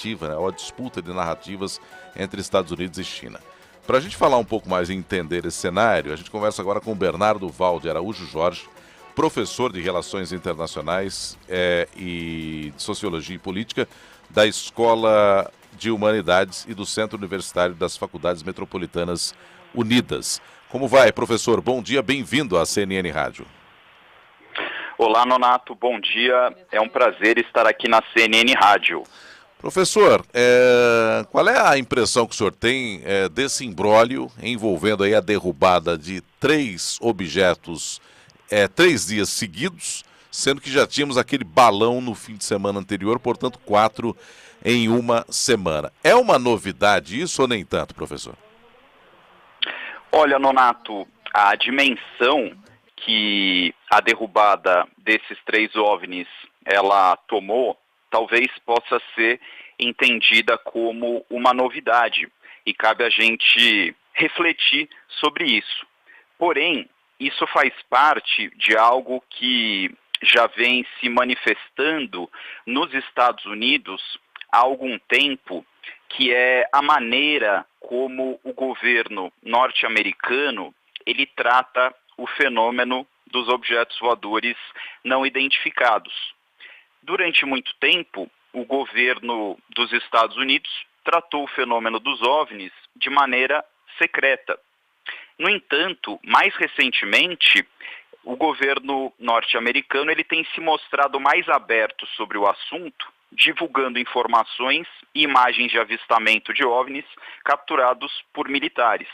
narrativa, né, ou a disputa de narrativas entre Estados Unidos e China. Para a gente falar um pouco mais e entender esse cenário, a gente conversa agora com o Bernardo Valde Araújo Jorge, professor de Relações Internacionais e de Sociologia e Política da Escola de Humanidades e do Centro Universitário das Faculdades Metropolitanas Unidas. Como vai, professor? Bom dia, bem-vindo à CNN Rádio. Olá, Nonato, bom dia. É um prazer estar aqui na CNN Rádio. Professor, qual é a impressão que o senhor tem desse imbróglio envolvendo aí a derrubada de 3 objetos 3 dias seguidos, sendo que já tínhamos aquele balão no fim de semana anterior, portanto 4 em uma semana. É uma novidade isso ou nem tanto, professor? Olha, Nonato, a dimensão que a derrubada desses 3 OVNIs ela tomou, talvez possa ser entendida como uma novidade e cabe a gente refletir sobre isso. Porém, isso faz parte de algo que já vem se manifestando nos Estados Unidos há algum tempo, que é a maneira como o governo norte-americano ele trata o fenômeno dos objetos voadores não identificados. Durante muito tempo, o governo dos Estados Unidos tratou o fenômeno dos OVNIs de maneira secreta. No entanto, mais recentemente, o governo norte-americano ele tem se mostrado mais aberto sobre o assunto, divulgando informações e imagens de avistamento de OVNIs capturados por militares.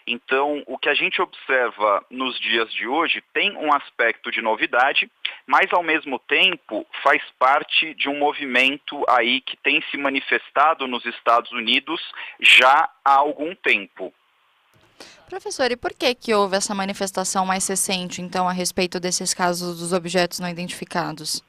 Então, o que a gente observa nos dias de hoje tem um aspecto de novidade, mas ao mesmo tempo faz parte de um movimento aí que tem se manifestado nos Estados Unidos já há algum tempo. Professor, e por que houve essa manifestação mais recente, então, a respeito desses casos dos objetos não identificados?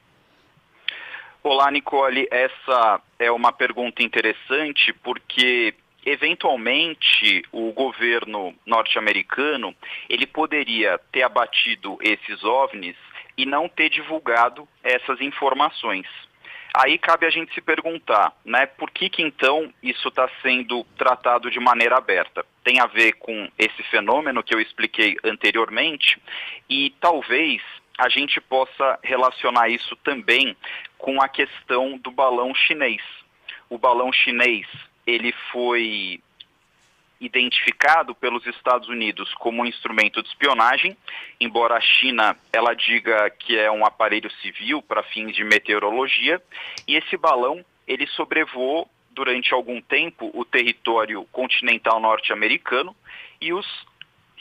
Olá, Nicole. Essa é uma pergunta interessante porque, eventualmente, o governo norte-americano ele poderia ter abatido esses OVNIs e não ter divulgado essas informações. Aí cabe a gente se perguntar, né, por que então isso está sendo tratado de maneira aberta? Tem a ver com esse fenômeno que eu expliquei anteriormente e talvez a gente possa relacionar isso também com a questão do balão chinês. O balão chinês, ele foi identificado pelos Estados Unidos como um instrumento de espionagem, embora a China ela diga que é um aparelho civil para fins de meteorologia, e esse balão ele sobrevoou durante algum tempo o território continental norte-americano e os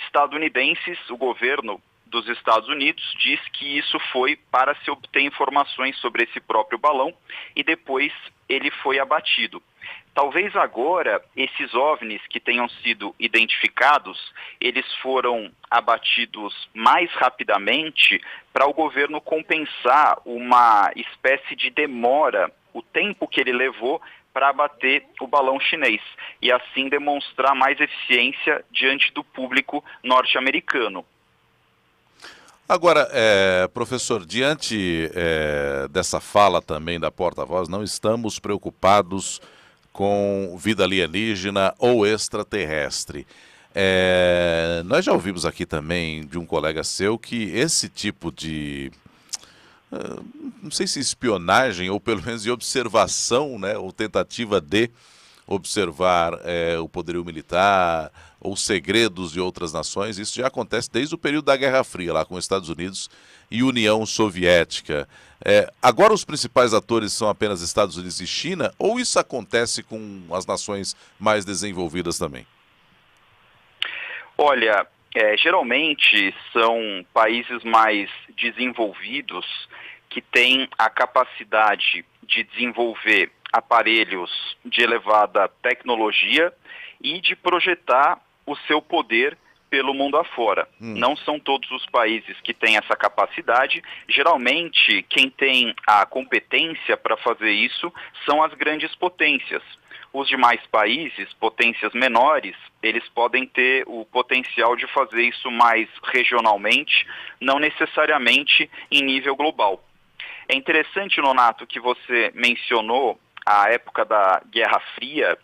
estadunidenses, o governo dos Estados Unidos diz que isso foi para se obter informações sobre esse próprio balão e depois ele foi abatido. Talvez agora esses OVNIs que tenham sido identificados, eles foram abatidos mais rapidamente para o governo compensar uma espécie de demora, o tempo que ele levou para abater o balão chinês e assim demonstrar mais eficiência diante do público norte-americano. Agora, professor, diante dessa fala também da porta-voz, não estamos preocupados com vida alienígena ou extraterrestre. Nós já ouvimos aqui também de um colega seu que esse tipo de, não sei se espionagem ou pelo menos de observação, né, ou tentativa de observar o poderio militar ou segredos de outras nações, isso já acontece desde o período da Guerra Fria, lá com os Estados Unidos e União Soviética. Agora os principais atores são apenas Estados Unidos e China, ou isso acontece com as nações mais desenvolvidas também? Olha, geralmente são países mais desenvolvidos que têm a capacidade de desenvolver aparelhos de elevada tecnologia e de projetar o seu poder pelo mundo afora. Não são todos os países que têm essa capacidade. Geralmente, quem tem a competência para fazer isso são as grandes potências. Os demais países, potências menores, eles podem ter o potencial de fazer isso mais regionalmente, não necessariamente em nível global. É interessante, Nonato, que você mencionou à época da Guerra Fria,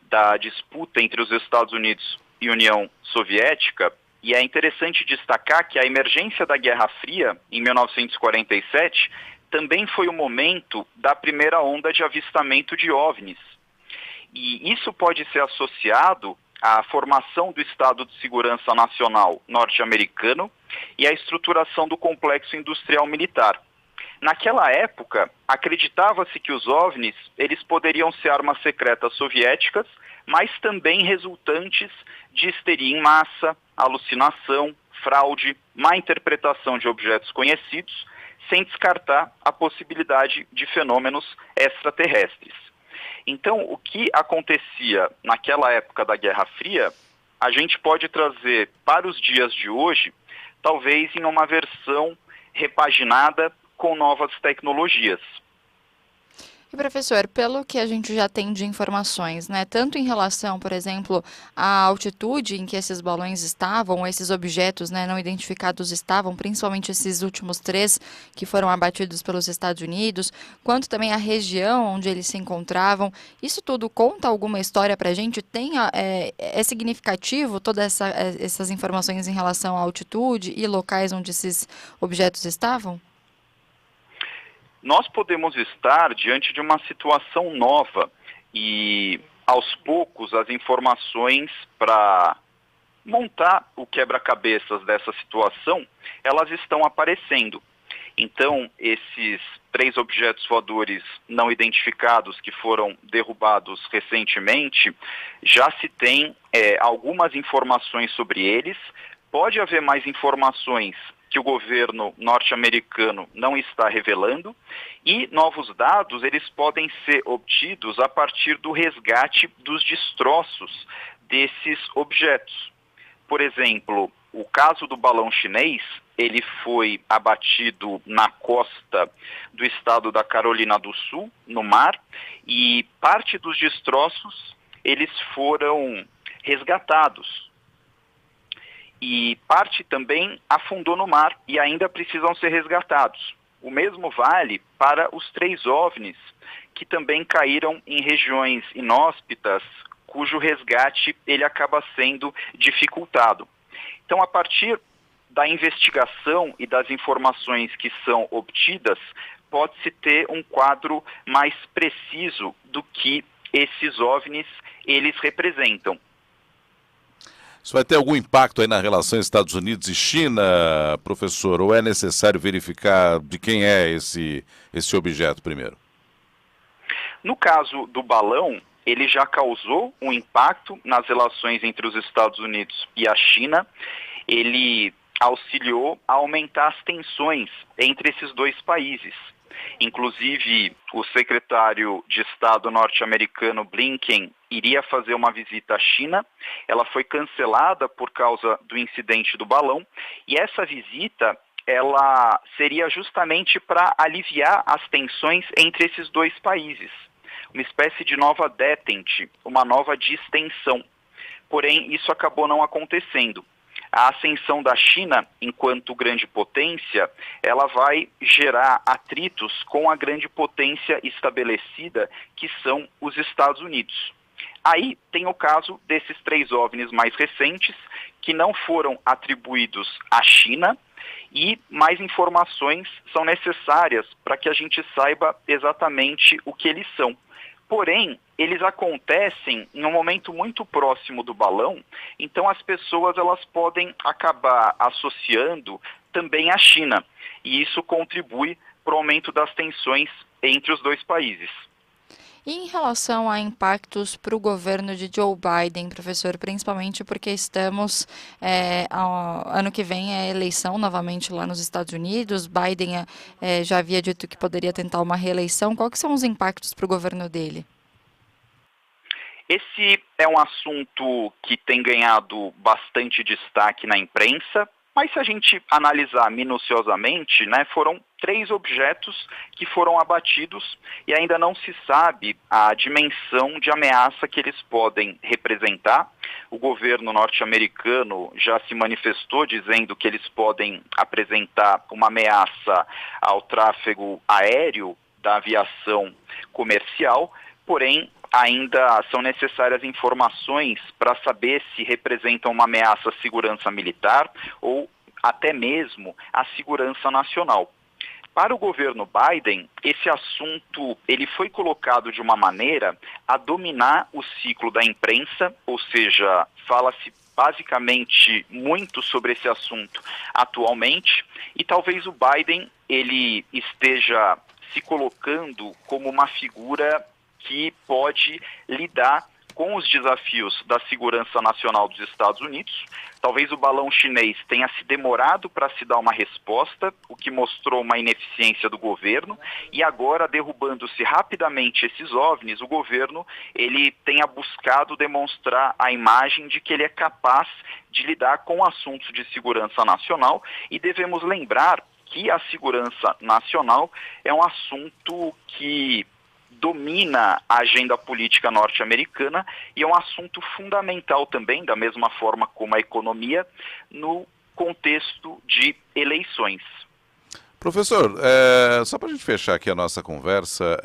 da disputa entre os Estados Unidos e União Soviética, e é interessante destacar que a emergência da Guerra Fria, em 1947, também foi o momento da primeira onda de avistamento de OVNIs. E isso pode ser associado à formação do Estado de Segurança Nacional norte-americano e à estruturação do complexo industrial militar. Naquela época, acreditava-se que os OVNIs eles poderiam ser armas secretas soviéticas, mas também resultantes de histeria em massa, alucinação, fraude, má interpretação de objetos conhecidos, sem descartar a possibilidade de fenômenos extraterrestres. Então, o que acontecia naquela época da Guerra Fria, a gente pode trazer para os dias de hoje, talvez em uma versão repaginada com novas tecnologias. E professor, pelo que a gente já tem de informações, né, tanto em relação, por exemplo, à altitude em que esses balões estavam, esses objetos, né, não identificados estavam, principalmente esses últimos 3 que foram abatidos pelos Estados Unidos, quanto também a região onde eles se encontravam, isso tudo conta alguma história para a gente? É significativo todas essas informações em relação à altitude e locais onde esses objetos estavam? Nós podemos estar diante de uma situação nova e, aos poucos, as informações para montar o quebra-cabeças dessa situação, elas estão aparecendo. Então, esses 3 objetos voadores não identificados que foram derrubados recentemente, já se tem algumas informações sobre eles. Pode haver mais informações que o governo norte-americano não está revelando, e novos dados eles podem ser obtidos a partir do resgate dos destroços desses objetos. Por exemplo, o caso do balão chinês, ele foi abatido na costa do estado da Carolina do Sul, no mar, e parte dos destroços eles foram resgatados. E parte também afundou no mar e ainda precisam ser resgatados. O mesmo vale para os 3 OVNIs, que também caíram em regiões inóspitas, cujo resgate ele acaba sendo dificultado. Então, a partir da investigação e das informações que são obtidas, pode-se ter um quadro mais preciso do que esses OVNIs eles representam. Isso vai ter algum impacto aí na relação Estados Unidos e China, professor? Ou é necessário verificar de quem é esse objeto primeiro? No caso do balão, ele já causou um impacto nas relações entre os Estados Unidos e a China. Ele auxiliou a aumentar as tensões entre esses 2 países. Inclusive, o secretário de Estado norte-americano Blinken iria fazer uma visita à China. Ela foi cancelada por causa do incidente do balão, e essa visita ela seria justamente para aliviar as tensões entre esses 2 países. Uma espécie de nova détente, uma nova distensão. Porém, isso acabou não acontecendo. A ascensão da China, enquanto grande potência, ela vai gerar atritos com a grande potência estabelecida, que são os Estados Unidos. Aí tem o caso desses 3 OVNIs mais recentes, que não foram atribuídos à China, e mais informações são necessárias para que a gente saiba exatamente o que eles são. Porém, eles acontecem em um momento muito próximo do balão, então as pessoas elas podem acabar associando também à China, e isso contribui para o aumento das tensões entre os 2 países. E em relação a impactos para o governo de Joe Biden, professor, principalmente porque estamos, ano que vem é eleição novamente lá nos Estados Unidos, Biden já havia dito que poderia tentar uma reeleição, quais que são os impactos para o governo dele? Esse é um assunto que tem ganhado bastante destaque na imprensa, mas se a gente analisar minuciosamente, né, foram 3 objetos que foram abatidos e ainda não se sabe a dimensão de ameaça que eles podem representar. O governo norte-americano já se manifestou dizendo que eles podem apresentar uma ameaça ao tráfego aéreo da aviação comercial, porém ainda são necessárias informações para saber se representam uma ameaça à segurança militar ou até mesmo à segurança nacional. Para o governo Biden, esse assunto ele foi colocado de uma maneira a dominar o ciclo da imprensa, ou seja, fala-se basicamente muito sobre esse assunto atualmente, e talvez o Biden ele esteja se colocando como uma figura que pode lidar com os desafios da segurança nacional dos Estados Unidos. Talvez o balão chinês tenha se demorado para se dar uma resposta, o que mostrou uma ineficiência do governo, e agora, derrubando-se rapidamente esses OVNIs, o governo ele tenha buscado demonstrar a imagem de que ele é capaz de lidar com assuntos de segurança nacional, e devemos lembrar que a segurança nacional é um assunto que domina a agenda política norte-americana e é um assunto fundamental também, da mesma forma como a economia, no contexto de eleições. Professor, só para a gente fechar aqui a nossa conversa,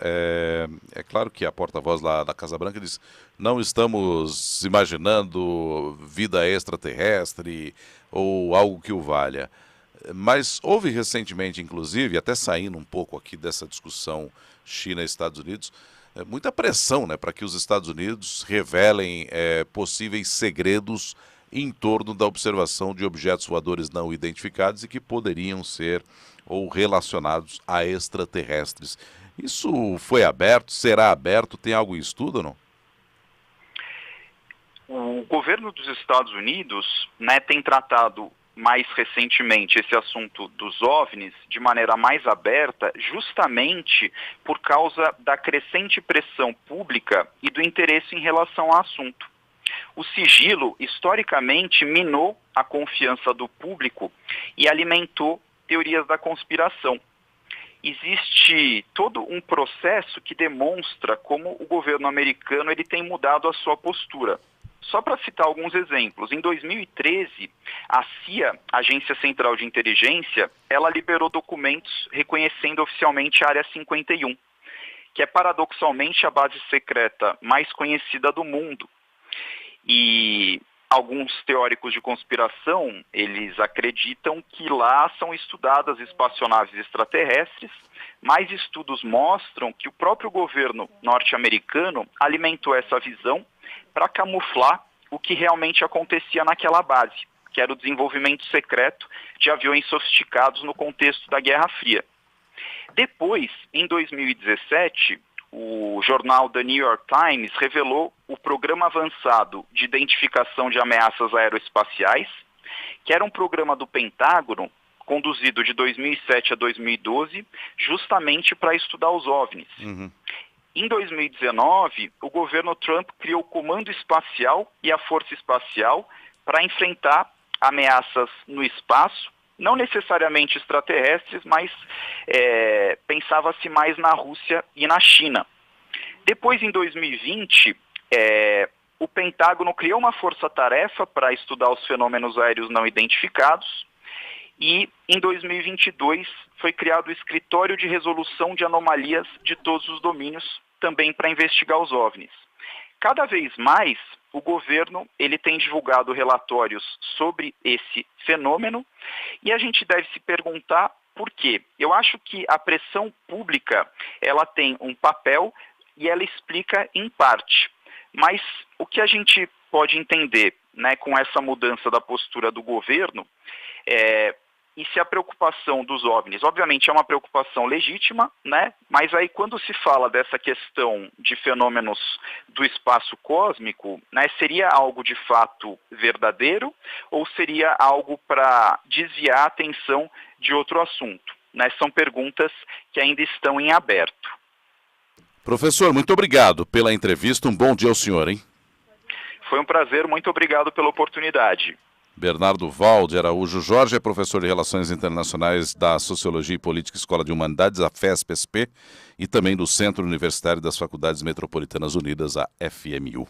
é claro que a porta-voz lá da Casa Branca diz: não estamos imaginando vida extraterrestre ou algo que o valha. Mas houve recentemente, inclusive, até saindo um pouco aqui dessa discussão China e Estados Unidos, muita pressão, né, para que os Estados Unidos revelem possíveis segredos em torno da observação de objetos voadores não identificados e que poderiam ser ou relacionados a extraterrestres. Isso foi aberto? Será aberto? Tem algo em estudo ou não? O governo dos Estados Unidos, né, tem tratado mais recentemente esse assunto dos OVNIs de maneira mais aberta, justamente por causa da crescente pressão pública e do interesse em relação ao assunto. O sigilo, historicamente, minou a confiança do público e alimentou teorias da conspiração. Existe todo um processo que demonstra como o governo americano ele tem mudado a sua postura. Só para citar alguns exemplos, em 2013, a CIA, Agência Central de Inteligência, ela liberou documentos reconhecendo oficialmente a Área 51, que é paradoxalmente a base secreta mais conhecida do mundo. E alguns teóricos de conspiração, eles acreditam que lá são estudadas espaçonaves extraterrestres, mas estudos mostram que o próprio governo norte-americano alimentou essa visão para camuflar o que realmente acontecia naquela base, que era o desenvolvimento secreto de aviões sofisticados no contexto da Guerra Fria. Depois, em 2017, o jornal The New York Times revelou o Programa Avançado de Identificação de Ameaças Aeroespaciais, que era um programa do Pentágono, conduzido de 2007 a 2012, justamente para estudar os OVNIs. Em 2019, o governo Trump criou o Comando Espacial e a Força Espacial para enfrentar ameaças no espaço, não necessariamente extraterrestres, mas pensava-se mais na Rússia e na China. Depois, em 2020, o Pentágono criou uma força-tarefa para estudar os fenômenos aéreos não identificados e, em 2022, foi criado o Escritório de Resolução de Anomalias de Todos os Domínios, também para investigar os OVNIs. Cada vez mais, o governo ele tem divulgado relatórios sobre esse fenômeno e a gente deve se perguntar por quê. Eu acho que a pressão pública ela tem um papel e ela explica em parte. Mas o que a gente pode entender, né, com essa mudança da postura do governo e se a preocupação dos OVNIs, obviamente é uma preocupação legítima, né? Mas aí quando se fala dessa questão de fenômenos do espaço cósmico, né, seria algo de fato verdadeiro ou seria algo para desviar a atenção de outro assunto? Né? São perguntas que ainda estão em aberto. Professor, muito obrigado pela entrevista. Um bom dia ao senhor, hein? Foi um prazer, muito obrigado pela oportunidade. Bernardo Valde Araújo Jorge é professor de Relações Internacionais da Sociologia e Política Escola de Humanidades, a FESP-SP, e também do Centro Universitário das Faculdades Metropolitanas Unidas, a FMU.